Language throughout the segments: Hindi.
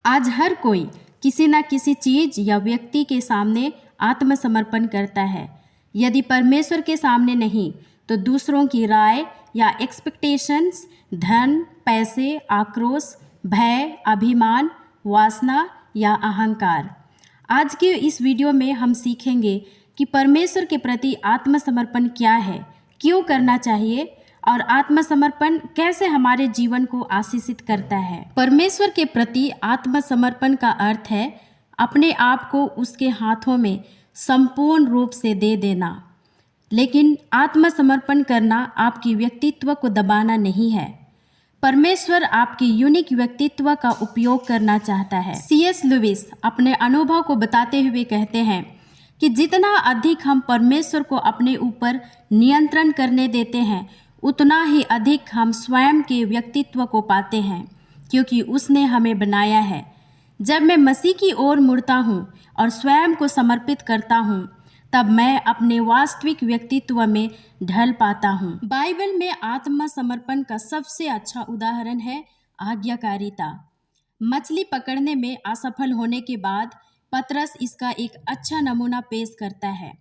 आज हर कोई किसी न किसी चीज या व्यक्ति के सामने आत्मसमर्पण करता है। यदि परमेश्वर के सामने नहीं तो दूसरों की राय या एक्सपेक्टेशंस, धन, पैसे, आक्रोश, भय, अभिमान, वासना या अहंकार। आज के इस वीडियो में हम सीखेंगे कि परमेश्वर के प्रति आत्मसमर्पण क्या है, क्यों करना चाहिए और आत्मसमर्पण कैसे हमारे जीवन को आशीषित करता है। परमेश्वर के प्रति आत्मसमर्पण का अर्थ है अपने आप को उसके हाथों में संपूर्ण रूप से दे देना। लेकिन आत्मसमर्पण करना आपकी व्यक्तित्व को दबाना नहीं है। परमेश्वर आपके यूनिक व्यक्तित्व का उपयोग करना चाहता है। C.S. लुइस अपने अनुभव को बताते हुए कहते हैं कि जितना अधिक हम परमेश्वर को अपने ऊपर नियंत्रण करने देते हैं, उतना ही अधिक हम स्वयं के व्यक्तित्व को पाते हैं, क्योंकि उसने हमें बनाया है। जब मैं मसीह की ओर मुड़ता हूँ और स्वयं को समर्पित करता हूँ, तब मैं अपने वास्तविक व्यक्तित्व में ढल पाता हूँ। बाइबल में आत्मसमर्पण का सबसे अच्छा उदाहरण है आज्ञाकारिता। मछली पकड़ने में असफल होने के बाद पतरस इसका एक अच्छा नमूना पेश करता है।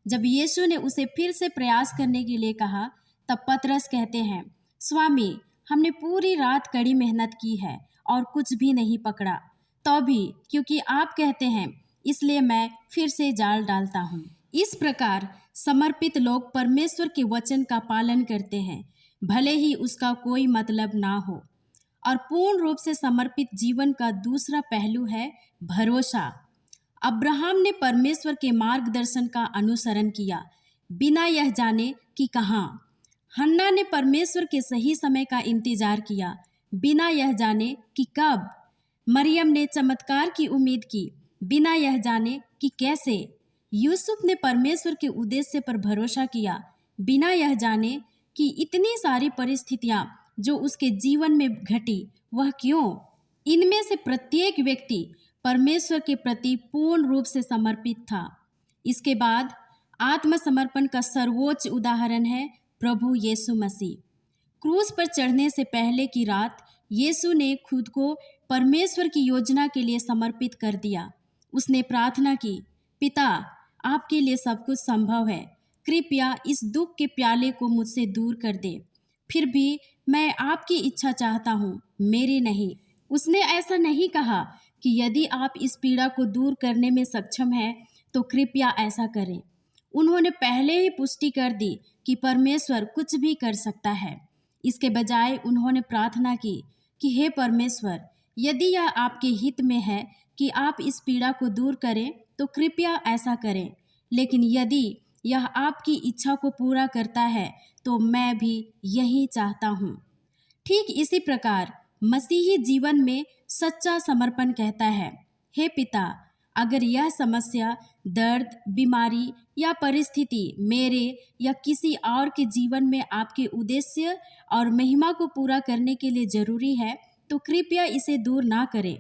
जब यीशु ने उसे फिर से प्रयास करने के लिए कहा, तब पतरस कहते हैं, स्वामी, हमने पूरी रात कड़ी मेहनत की है और कुछ भी नहीं पकड़ा, तो भी क्योंकि आप कहते हैं, इसलिए मैं फिर से जाल डालता हूँ। इस प्रकार समर्पित लोग परमेश्वर के वचन का पालन करते हैं, भले ही उसका कोई मतलब ना हो। और पूर्ण रूप से समर्पित जीवन का दूसरा पहलू है भरोसा। अब्राहम ने परमेश्वर के मार्गदर्शन का अनुसरण किया, बिना यह जाने कि कहाँ। हन्ना ने परमेश्वर के सही समय का इंतजार किया, बिना यह जाने कि कब। मरियम ने चमत्कार की उम्मीद की, बिना यह जाने कि कैसे। यूसुफ ने परमेश्वर के उद्देश्य पर भरोसा किया, बिना यह जाने कि इतनी सारी परिस्थितियां जो उसके जीवन में घटी, वह क्यों। इनमें से प्रत्येक व्यक्ति परमेश्वर के प्रति पूर्ण रूप से समर्पित था। इसके बाद आत्मसमर्पण का सर्वोच्च उदाहरण है प्रभु यीशु मसीह। क्रूस पर चढ़ने से पहले की रात यीशु ने खुद को परमेश्वर की योजना के लिए समर्पित कर दिया। उसने प्रार्थना की, पिता, आपके लिए सब कुछ संभव है, कृपया इस दुख के प्याले को मुझसे दूर कर दे, फिर भी मैं आपकी इच्छा चाहता हूँ, मेरी नहीं। उसने ऐसा नहीं कहा कि यदि आप इस पीड़ा को दूर करने में सक्षम हैं तो कृपया ऐसा करें। उन्होंने पहले ही पुष्टि कर दी कि परमेश्वर कुछ भी कर सकता है। इसके बजाय उन्होंने प्रार्थना की कि हे परमेश्वर, यदि यह आपके हित में है कि आप इस पीड़ा को दूर करें तो कृपया ऐसा करें, लेकिन यदि यह आपकी इच्छा को पूरा करता है तो मैं भी यही चाहता हूँ। ठीक इसी प्रकार मसीही जीवन में सच्चा समर्पण कहता है, हे पिता, अगर यह समस्या, दर्द, बीमारी या परिस्थिति मेरे या किसी और के जीवन में आपके उद्देश्य और महिमा को पूरा करने के लिए जरूरी है, तो कृपया इसे दूर ना करें।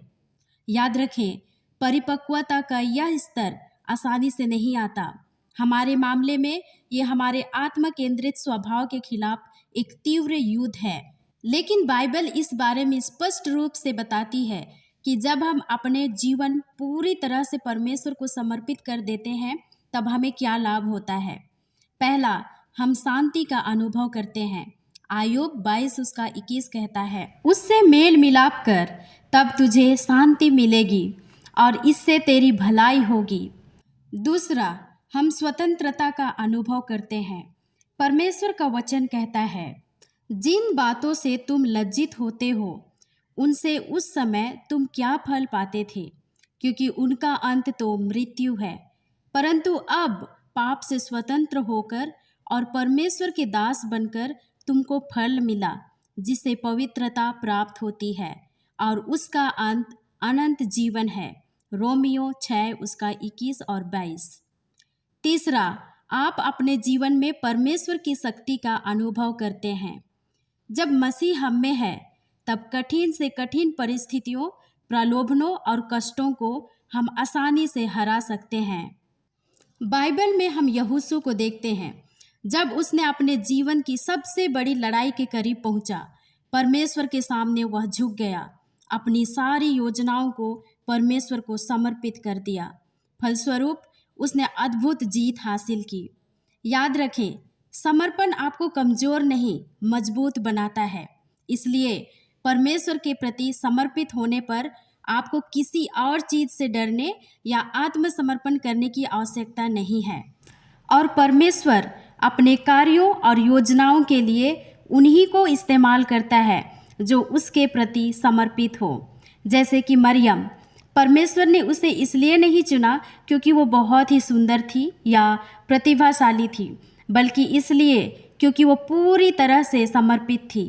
याद रखें, परिपक्वता का यह स्तर आसानी से नहीं आता। हमारे मामले में ये हमारे आत्म केंद्रित स्वभाव के खिलाफ एक तीव्र युद्ध है। लेकिन बाइबल इस बारे में स्पष्ट रूप से बताती है कि जब हम अपने जीवन पूरी तरह से परमेश्वर को समर्पित कर देते हैं, तब हमें क्या लाभ होता है। पहला, हम शांति का अनुभव करते हैं। आयोग 22:21 कहता है, उससे मेल मिलाप कर, तब तुझे शांति मिलेगी और इससे तेरी भलाई होगी। दूसरा, हम स्वतंत्रता का अनुभव करते हैं। परमेश्वर का वचन कहता है, जिन बातों से तुम लज्जित होते हो, उनसे उस समय तुम क्या फल पाते थे, क्योंकि उनका अंत तो मृत्यु है। परंतु अब पाप से स्वतंत्र होकर और परमेश्वर के दास बनकर तुमको फल मिला, जिससे पवित्रता प्राप्त होती है और उसका अंत अनंत जीवन है। रोमियो 6:21 और 22। तीसरा, आप अपने जीवन में परमेश्वर की शक्ति का अनुभव करते हैं। जब मसीह हम में है, तब कठिन से कठिन परिस्थितियों, प्रलोभनों और कष्टों को हम आसानी से हरा सकते हैं। बाइबल में हम यहोशू को देखते हैं। जब उसने अपने जीवन की सबसे बड़ी लड़ाई के करीब पहुंचा, परमेश्वर के सामने वह झुक गया अपनी सारी योजनाओं को परमेश्वर को समर्पित कर दिया। फलस्वरूप उसने अद्भुत जीत हासिल की। याद रखें, समर्पण आपको कमज़ोर नहीं, मजबूत बनाता है। इसलिए परमेश्वर के प्रति समर्पित होने पर आपको किसी और चीज़ से डरने या आत्मसमर्पण करने की आवश्यकता नहीं है। और परमेश्वर अपने कार्यों और योजनाओं के लिए उन्हीं को इस्तेमाल करता है जो उसके प्रति समर्पित हो। जैसे कि मरियम, परमेश्वर ने उसे इसलिए नहीं चुना क्योंकि वो बहुत ही सुंदर थी या प्रतिभाशाली थी, बल्कि इसलिए क्योंकि वो पूरी तरह से समर्पित थी।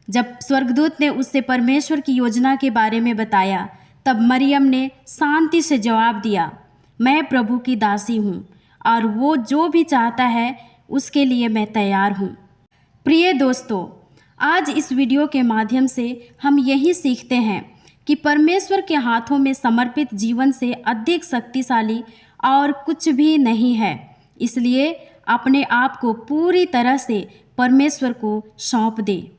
जब स्वर्गदूत ने उससे परमेश्वर की योजना के बारे में बताया, तब मरियम ने शांति से जवाब दिया, मैं प्रभु की दासी हूँ और वो जो भी चाहता है उसके लिए मैं तैयार हूँ। प्रिय दोस्तों, आज इस वीडियो के माध्यम से हम यही सीखते हैं कि परमेश्वर के हाथों में समर्पित जीवन से अधिक शक्तिशाली और कुछ भी नहीं है। इसलिए अपने आप को पूरी तरह से परमेश्वर को सौंप दें।